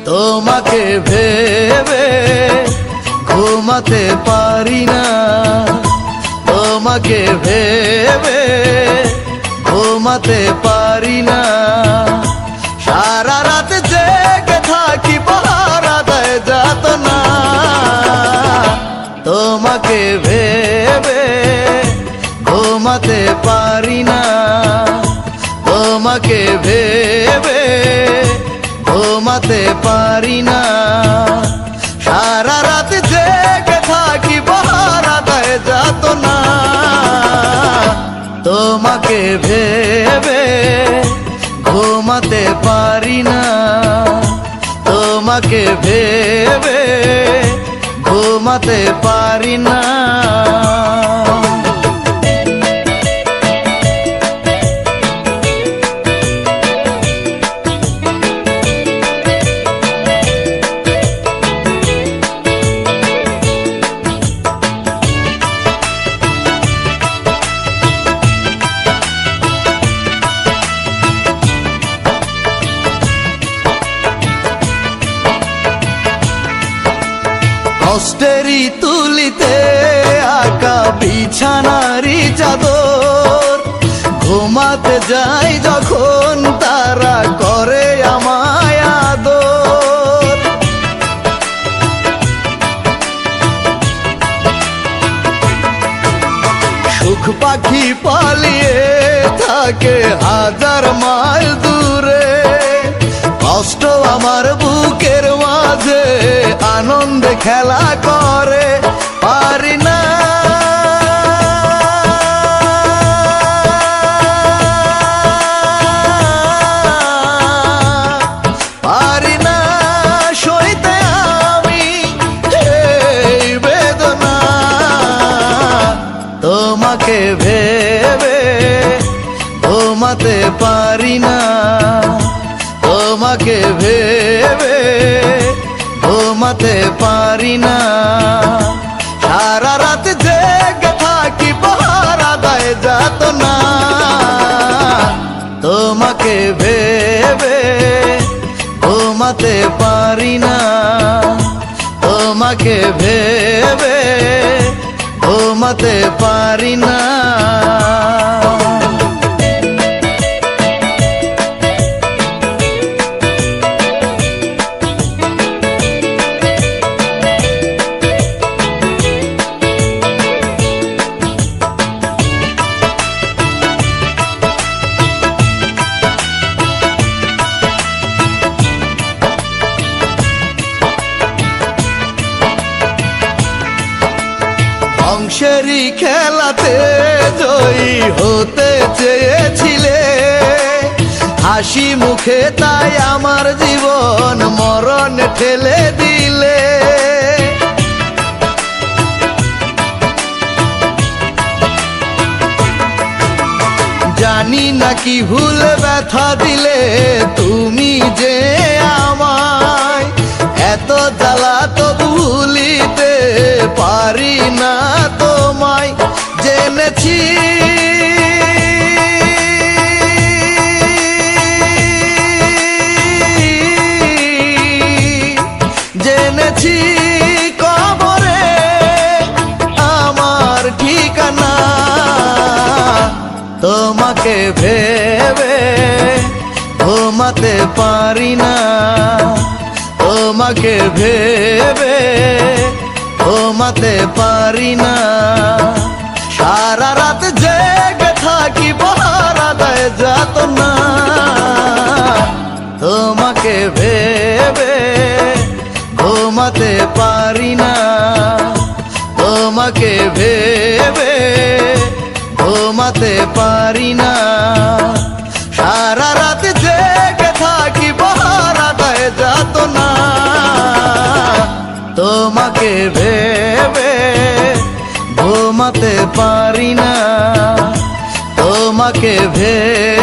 তোমাকে ভেবে ঘুমাতে পারি না, তোমাকে ভেবে ঘুমাতে পারি না। সারা রাত জেগে থাকি পাহারা দেয় যাতনা, তোমাকে ভেবে ঘুমাতে পারি না, তোমাকে ভেবে ঘুমাতে পারি না। সারা রাত জেগে থাকি পাহারা দেয় যাতনা, তোমাকে ভেবে ঘুমাতে পারি না, তোমাকে ভেবে ঘুমাতে পারি না। কষ্টেরই তুলিতে আঁকা বিছানারি চাদর, ঘুমাতে যাই যখন তারা করে আমায় আদর। সুখ পাখি পালিয়ে থাকে হাজার মাইল দূরে, কষ্ট আমার বুকের মাঝে আনন্দে খেলা করে। পারি না পারি না সইতে আমি এই বেদনা, তোমাকে ভেবে ঘুমাতে পারি না, তোমাকে ভেবে ঘুমাতে পারি না। সারা রাত জেগে থাকি পাহারা দেয় যাতনা, তোমাকে ভেবে ঘুমাতে পারি না, তোমাকে ভেবে ঘুমাতে পারি না। ধ্বংসেরই খেলাতে জয়ী হতে চেয়েছিলে, হাসি মুখে তাই আমার জীবন মরণ ঠেলে দিলে। জানি না কি ভুলে ব্যথা দিলে তুমি যে আমায়, এত জ্বালা তো ভুলিতে পারি না তোমায়। জেনেছি জেনেছি কবরে আমার ঠিকানা, তোমাকে ভেবে ঘুমাতে পারি না, তোমাকে ভেবে ঘুমাতে পারি না। সারা রাত জেগে থাকি পাহারা দেয় যাতনা, তোমাকে ভেবে ঘুমাতে পারি না, তোমাকে ভেবে ঘুমাতে পারি না। সারা রাত জেগে থাকি পাহারা দেয় যাতনা, তোমাকে ভেবে ঘুমাতে পারি না, তোমাকে ভেবে